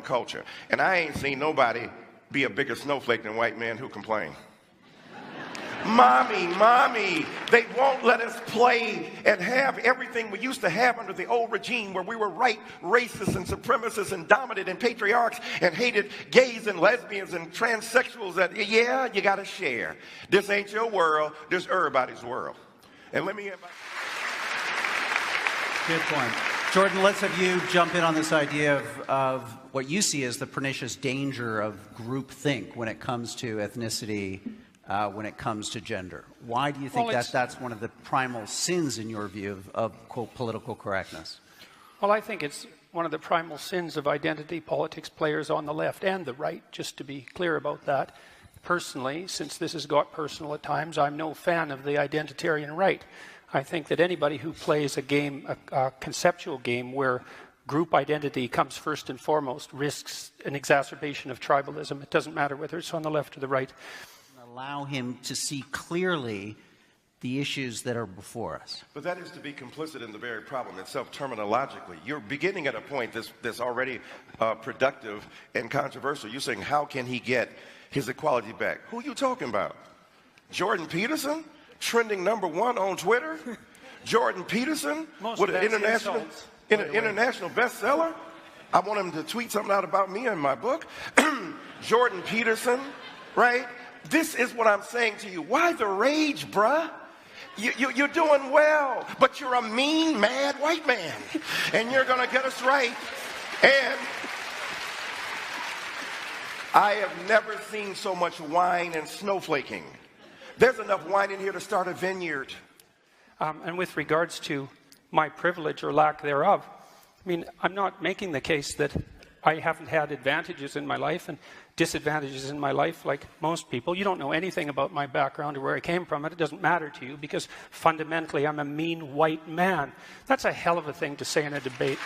culture. And I ain't seen nobody be a bigger snowflake than white men who complain. Mommy, they won't let us play and have everything we used to have under the old regime where we were right racists and supremacists and dominant and patriarchs and hated gays and lesbians and transsexuals. That, yeah, you got to share. This ain't your world. This everybody's world. And let me invite. Good point. Jordan, let's have you jump in on this idea of what you see as the pernicious danger of groupthink when it comes to ethnicity, when it comes to gender. Why do you think that's one of the primal sins, in your view, of quote, political correctness? Well, I think it's one of the primal sins of identity politics players on the left and the right, just to be clear about that. Personally, since this has got personal at times, I'm no fan of the identitarian right. I think that anybody who plays a game, a conceptual game where group identity comes first and foremost, risks an exacerbation of tribalism. It doesn't matter whether it's on the left or the right. Allow him to see clearly the issues that are before us. But that is to be complicit in the very problem itself terminologically. You're beginning at a point that's already productive and controversial. You're saying, how can he get his equality back? Who are you talking about? Jordan Peterson? Trending #1 on Twitter? Jordan Peterson with an international bestseller? I want him to tweet something out about me in my book. Jordan Peterson, right? This is what I'm saying to you. Why the rage, bruh? You're doing well, but you're a mean, mad white man. And you're going to get us right. And I have never seen so much wine and snowflaking. There's enough wine in here to start a vineyard. And with regards to my privilege or lack thereof, I mean, I'm not making the case that I haven't had advantages in my life and disadvantages in my life like most people. You don't know anything about my background or where I came from, and it doesn't matter to you because fundamentally I'm a mean white man. That's a hell of a thing to say in a debate.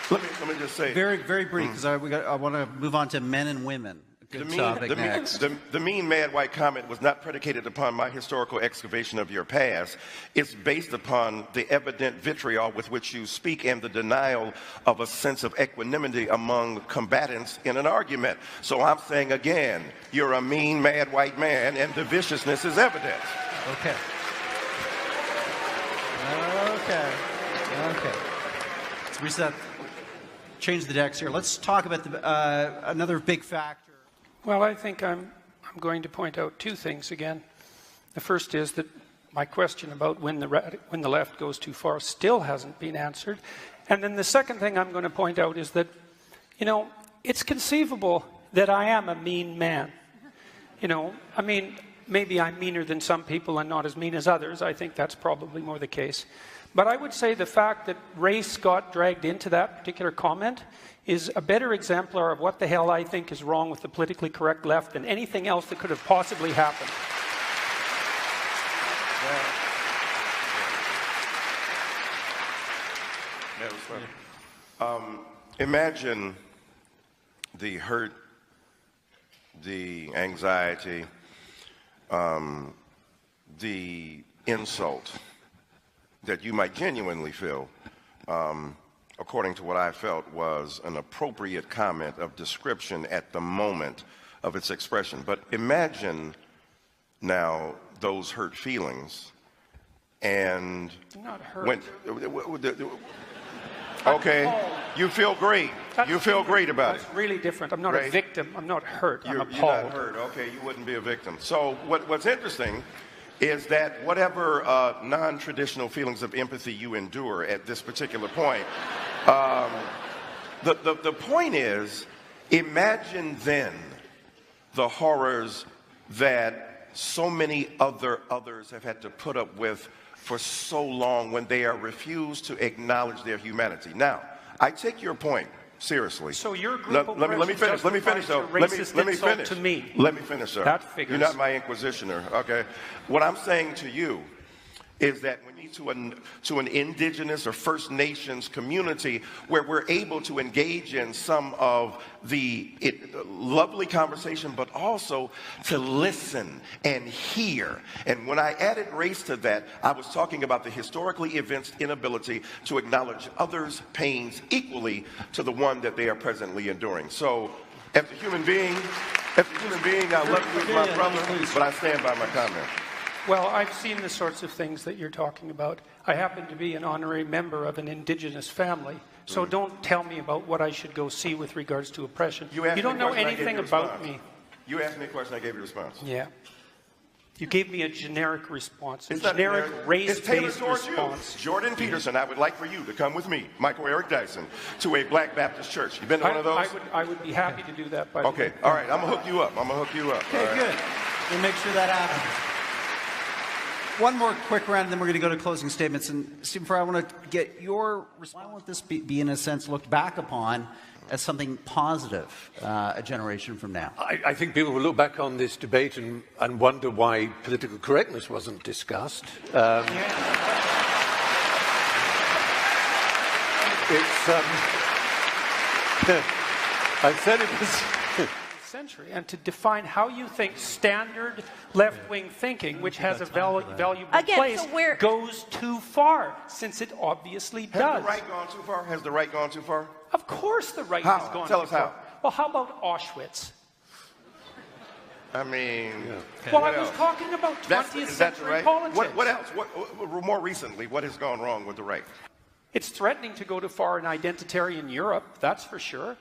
Let me just say. Very, very brief, because I want to move on to men and women. The mean, mad white comment was not predicated upon my historical excavation of your past. It's based upon the evident vitriol with which you speak and the denial of a sense of equanimity among combatants in an argument. So I'm saying again, you're a mean, mad white man, and the viciousness is evident. Okay. Let's reset. Change the decks here. Let's talk about another big factor. Well, I think I'm going to point out two things again. The first is that my question about when the left goes too far still hasn't been answered. And then the second thing I'm going to point out is that, you know, it's conceivable that I am a mean man. You know, I mean, maybe I'm meaner than some people and not as mean as others. I think that's probably more the case. But I would say the fact that race got dragged into that particular comment is a better exemplar of what the hell I think is wrong with the politically correct left than anything else that could have possibly happened. Imagine the hurt, the anxiety, the insult that you might genuinely feel, according to what I felt was an appropriate comment of description at the moment of its expression. But imagine now those hurt feelings and not hurt. Okay, you feel great. You feel great about it. That's really different. I'm not a victim. I'm not hurt. I'm appalled. You're not hurt. Okay, you wouldn't be a victim. So what's interesting is that whatever non-traditional feelings of empathy you endure at this particular point, the point is, imagine then the horrors that so many others have had to put up with for so long when they are refused to acknowledge their humanity. Now, I take your point seriously. So your group of let me finish. Let me finish, though. Let me finish. To me. Let me finish, sir. That figures. You're not my inquisitioner, okay? What I'm saying to you is that we need to an indigenous or First Nations community where we're able to engage in some of the lovely conversation, but also to listen and hear. And when I added race to that, I was talking about the historically evinced inability to acknowledge others' pains equally to the one that they are presently enduring. So, as a human being, I love you as my brother, but I stand by my comment. Well, I've seen the sorts of things that you're talking about. I happen to be an honorary member of an indigenous family, so don't tell me about what I should go see with regards to oppression. You don't know anything about me. You asked me a question, I gave you a response. Yeah. You gave me a generic response, a generic race-based response. Jordan Peterson, I would like for you to come with me, Michael Eric Dyson, to a Black Baptist church. You been to one of those? I would be happy to do that. By the way. All right, I'm going to hook you up. Okay, right. Good. We'll make sure that happens. One more quick round, and then we're going to go to closing statements. And Stephen Fry, I want to get your response. I want this be in a sense, looked back upon as something positive a generation from now. I think people will look back on this debate and wonder why political correctness wasn't discussed. I said it was... century, and to define how you think standard left-wing thinking, which has a valuable place, goes too far, since it obviously does. Has the right gone too far? Has the right gone too far? Of course the right has gone too far. Tell us how. Well, how about Auschwitz? I mean... Well, I was talking about 20th century politics. What else? More recently, what has gone wrong with the right? It's threatening to go too far in identitarian Europe, that's for sure.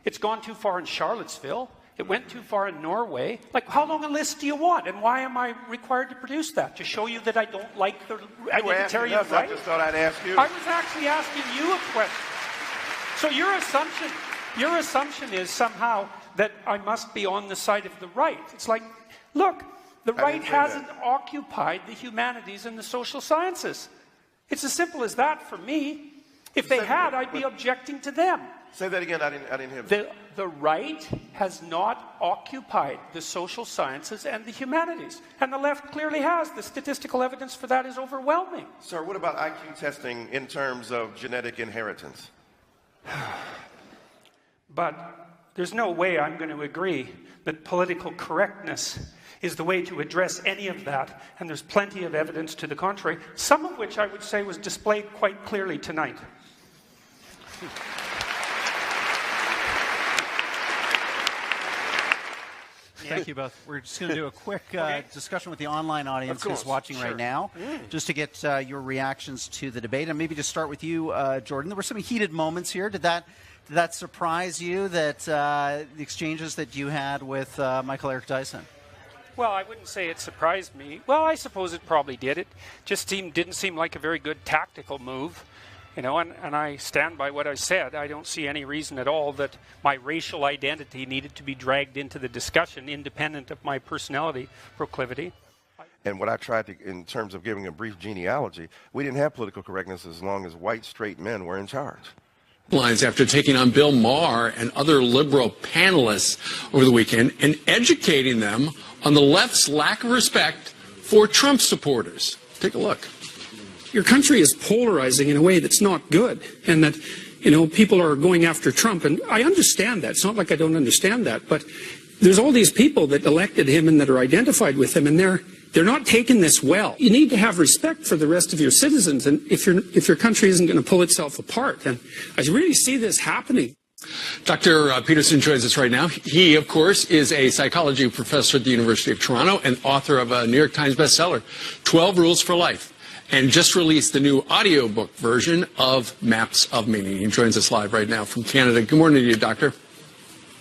It's gone too far in Charlottesville. It went too far in Norway. Like, how long a list do you want? And why am I required to produce that? To show you that I don't like the identitarian right? I just thought I'd ask you. I was actually asking you a question. So your assumption is somehow that I must be on the side of the right. It's like, look, the right hasn't occupied the humanities and the social sciences. It's as simple as that for me. If they had, I'd be objecting to them. Say that again, I didn't hear that. The right has not occupied the social sciences and the humanities. And the left clearly has. The statistical evidence for that is overwhelming. Sir, what about IQ testing in terms of genetic inheritance? But there's no way I'm going to agree that political correctness is the way to address any of that. And there's plenty of evidence to the contrary, some of which I would say was displayed quite clearly tonight. Thank you both. We're just going to do a quick discussion with the online audience who's watching right now, just to get your reactions to the debate. And maybe to start with you, Jordan. There were some heated moments here. Did that surprise you, that the exchanges that you had with Michael Eric Dyson? Well, I wouldn't say it surprised me. Well, I suppose it probably did. It just didn't seem like a very good tactical move. You know, and I stand by what I said. I don't see any reason at all that my racial identity needed to be dragged into the discussion, independent of my personality proclivity. And what I tried to, in terms of giving a brief genealogy, we didn't have political correctness as long as white, straight men were in charge. Lines after taking on Bill Maher and other liberal panelists over the weekend and educating them on the left's lack of respect for Trump supporters. Take a look. Your country is polarizing in a way that's not good, and that, you know, people are going after Trump, and I understand that. It's not like I don't understand that, but there's all these people that elected him and that are identified with him, and they're not taking this well. You need to have respect for the rest of your citizens, and if your country isn't going to pull itself apart, and I really see this happening. Dr. Peterson joins us right now. He, of course, is a psychology professor at the University of Toronto and author of a New York Times bestseller, 12 Rules for Life, and just released the new audiobook version of Maps of Meaning. He joins us live right now from Canada. Good morning to you, Doctor.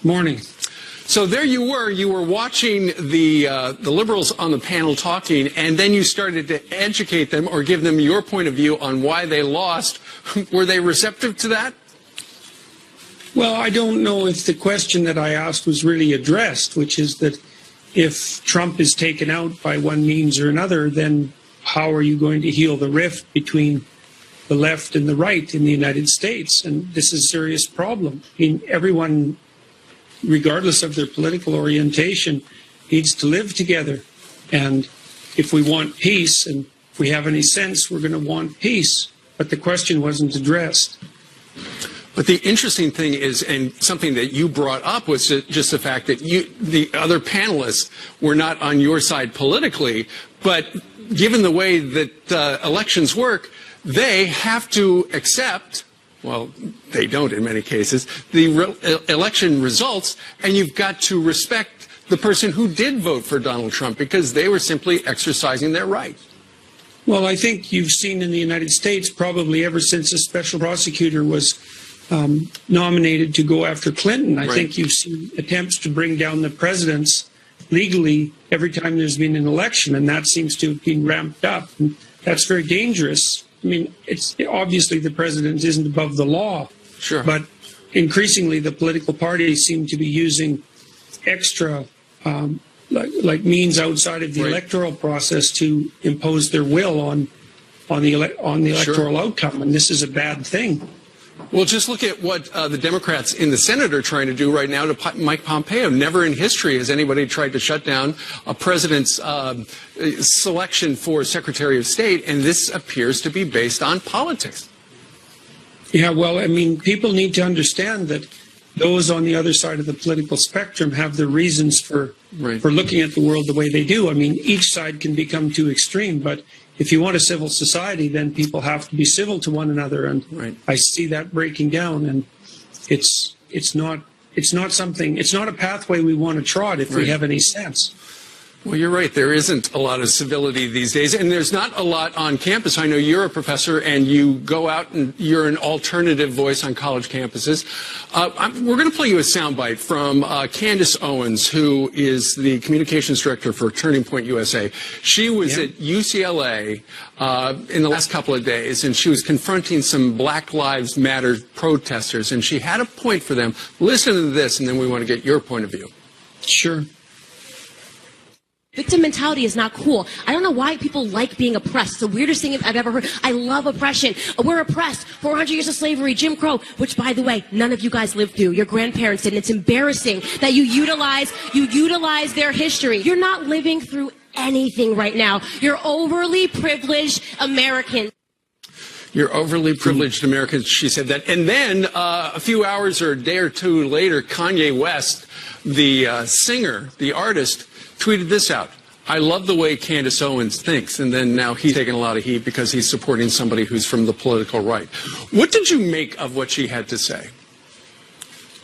Morning. So there you were watching the liberals on the panel talking, and then you started to educate them or give them your point of view on why they lost. Were they receptive to that? Well, I don't know if the question that I asked was really addressed, which is that if Trump is taken out by one means or another, then how are you going to heal the rift between the left and the right in the United States? And this is a serious problem. I mean, everyone, regardless of their political orientation, needs to live together. And if we want peace and if we have any sense, we're going to want peace. But the question wasn't addressed. But the interesting thing is, and something that you brought up, was just the fact that the other panelists were not on your side politically, but given the way that elections work, they have to accept, well, they don't in many cases, the election results, and you've got to respect the person who did vote for Donald Trump because they were simply exercising their right. Well, I think you've seen in the United States, probably ever since a special prosecutor was nominated to go after Clinton, I think you've seen attempts to bring down the presidents legally every time there's been an election, and that seems to have been ramped up. And that's very dangerous. I mean, it's obviously the president isn't above the law, but increasingly the political parties seem to be using extra like means outside of the electoral process to impose their will on the electoral outcome, and this is a bad thing. Well, just look at what the Democrats in the Senate are trying to do right now to Mike Pompeo. Never in history has anybody tried to shut down a president's selection for Secretary of State, and this appears to be based on politics. Yeah, well, I mean, people need to understand that those on the other side of the political spectrum have their reasons for looking at the world the way they do. I mean, each side can become too extreme, but if you want a civil society, then people have to be civil to one another, and I see that breaking down. And it's not a pathway we want to trot if we have any sense. Well, you're right. There isn't a lot of civility these days, and there's not a lot on campus. I know you're a professor, and you go out and you're an alternative voice on college campuses. We're going to play you a soundbite from Candace Owens, who is the communications director for Turning Point USA. She was at UCLA in the last couple of days, and she was confronting some Black Lives Matter protesters, and she had a point for them. Listen to this, and then we want to get your point of view. Sure. Victim mentality is not cool. I don't know why people like being oppressed. It's the weirdest thing I've ever heard. I love oppression. We're oppressed. 400 years of slavery, Jim Crow, which, by the way, none of you guys lived through. Your grandparents did. And it's embarrassing that you utilize their history. You're not living through anything right now. You're overly privileged Americans. You're overly privileged Americans, she said that. And then a few hours or a day or two later, Kanye West, the singer, the artist, tweeted this out. I love the way Candace Owens thinks, and then now he's taking a lot of heat because he's supporting somebody who's from the political right. What did you make of what she had to say?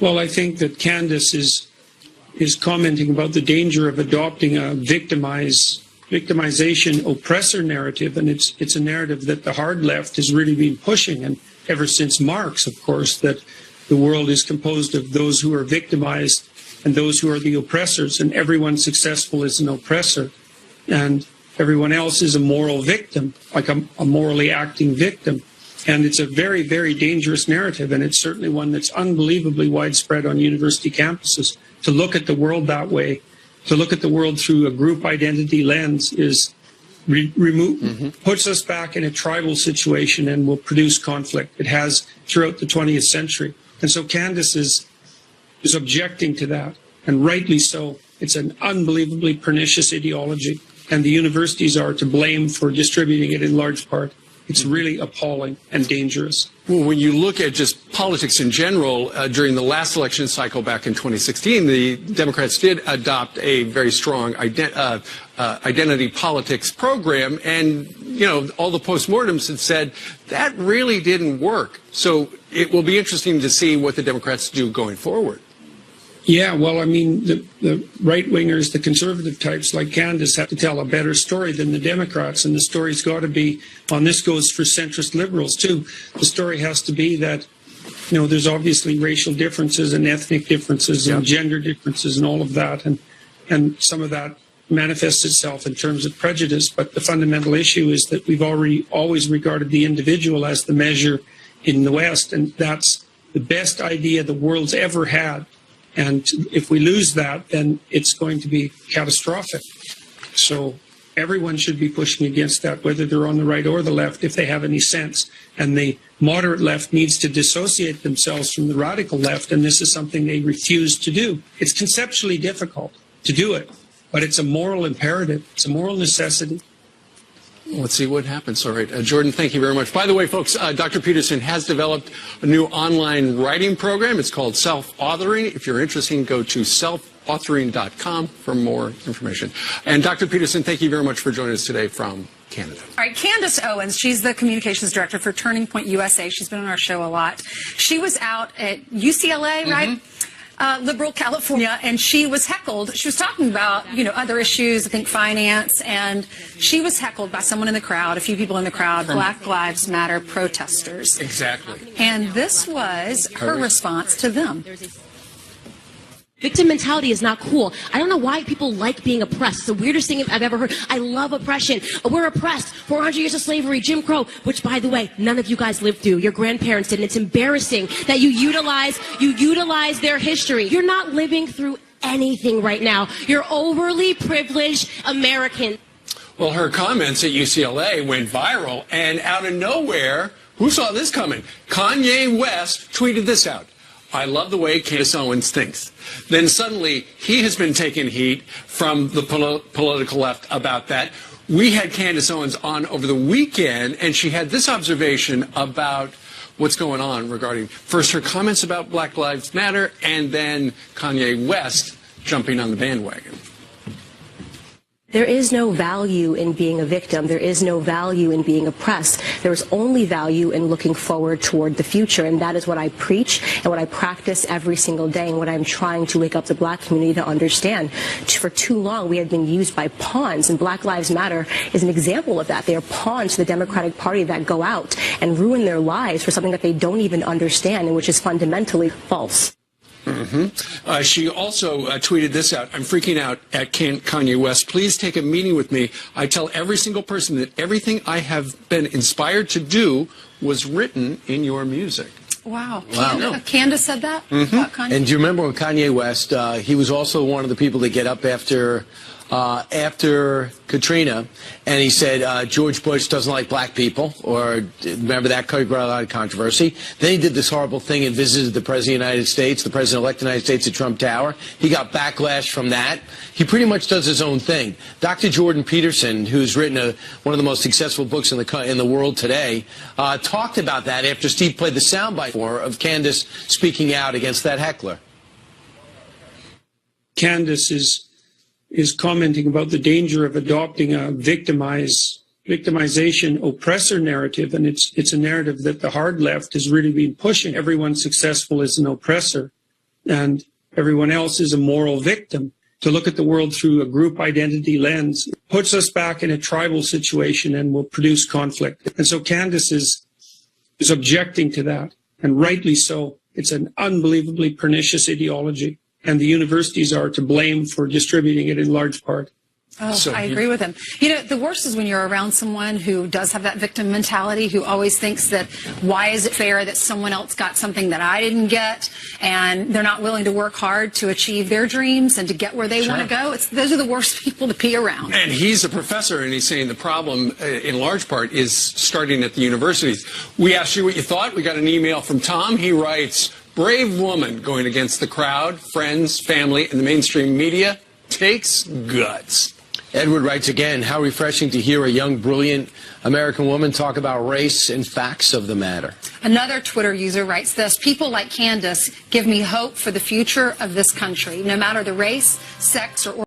Well, I think that Candace is commenting about the danger of adopting a victimization oppressor narrative, and it's a narrative that the hard left has really been pushing, and ever since Marx, of course, that the world is composed of those who are victimized and those who are the oppressors, and everyone successful is an oppressor, and everyone else is a moral victim, like a morally acting victim. And it's a very, very dangerous narrative, and it's certainly one that's unbelievably widespread on university campuses. To look at the world that way, to look at the world through a group identity lens, is puts us back in a tribal situation and will produce conflict. It has throughout the 20th century. And so Candace is objecting to that, and rightly so. It's an unbelievably pernicious ideology, and the universities are to blame for distributing it in large part. It's really appalling and dangerous. Well, when you look at just politics in general, during the last election cycle back in 2016, the Democrats did adopt a very strong identity politics program, and all the postmortems had said that really didn't work. So it will be interesting to see what the Democrats do going forward. Yeah, well, I mean, the right-wingers, the conservative types like Candace have to tell a better story than the Democrats, and the story's got to be, and this goes for centrist liberals too, the story has to be that, there's obviously racial differences and ethnic differences and gender differences and all of that, and some of that manifests itself in terms of prejudice, but the fundamental issue is that we've always regarded the individual as the measure in the West, and that's the best idea the world's ever had. And if we lose that, then it's going to be catastrophic. So everyone should be pushing against that, whether they're on the right or the left, if they have any sense. And the moderate left needs to dissociate themselves from the radical left, and this is something they refuse to do. It's conceptually difficult to do it, but it's a moral imperative. It's a moral necessity. Let's see what happens. All right, Jordan, thank you very much. By the way, folks, Dr. Peterson has developed a new online writing program. It's called Self-Authoring. If you're interested, go to selfauthoring.com for more information. And Dr. Peterson, thank you very much for joining us today from Canada. All right, Candace Owens, she's the communications director for Turning Point USA. She's been on our show a lot. She was out at UCLA, right? Liberal California, and she was heckled. She was talking about, other issues, I think finance, and she was heckled by someone in the crowd, a few people in the crowd, Black Lives Matter protesters. Exactly. And this was her response to them. Victim mentality is not cool. I don't know why people like being oppressed. It's the weirdest thing I've ever heard. I love oppression. We're oppressed. 400 years of slavery, Jim Crow, which, by the way, none of you guys lived through. Your grandparents did. And it's embarrassing that you utilize their history. You're not living through anything right now. You're overly privileged American. Well, her comments at UCLA went viral, and out of nowhere, who saw this coming? Kanye West tweeted this out. I love the way Candace Owens thinks. Then suddenly, he has been taking heat from the political left about that. We had Candace Owens on over the weekend, and she had this observation about what's going on regarding, first, her comments about Black Lives Matter, and then Kanye West jumping on the bandwagon. There is no value in being a victim. There is no value in being oppressed. There is only value in looking forward toward the future, and that is what I preach and what I practice every single day and what I'm trying to wake up the black community to understand. For too long, we have been used by pawns, and Black Lives Matter is an example of that. They are pawns to the Democratic Party that go out and ruin their lives for something that they don't even understand and which is fundamentally false. She also tweeted this out. I'm freaking out at Kanye West. Please take a meeting with me. I tell every single person that everything I have been inspired to do was written in your music. Wow. Candace said that about Kanye? And do you remember when Kanye West, he was also one of the people that get up after Katrina, and he said George Bush doesn't like black people, or remember that caused a lot of controversy. Then he did this horrible thing and visited the President of the United States, the President-elect of the United States at Trump Tower. He got backlash from that. He pretty much does his own thing. Dr. Jordan Peterson, who's written one of the most successful books in the world today, talked about that after Steve played the soundbite of Candace speaking out against that heckler. Candace is commenting about the danger of adopting a victimization oppressor narrative, and it's a narrative that the hard left has really been pushing. Everyone successful is an oppressor, and everyone else is a moral victim. To look at the world through a group identity lens puts us back in a tribal situation and will produce conflict. And so Candace is objecting to that, and rightly so. It's an unbelievably pernicious ideology, and the universities are to blame for distributing it in large part. Oh, so I agree with him. The worst is when you're around someone who does have that victim mentality, who always thinks that why is it fair that someone else got something that I didn't get, and they're not willing to work hard to achieve their dreams and to get where they want to go. Those are the worst people to be around. And he's a professor, and he's saying the problem, in large part, is starting at the universities. We asked you what you thought. We got an email from Tom. He writes, brave woman going against the crowd, friends, family, and the mainstream media takes guts. Edward writes again, how refreshing to hear a young, brilliant American woman talk about race and facts of the matter. Another Twitter user writes this, people like Candace give me hope for the future of this country, no matter the race, sex, or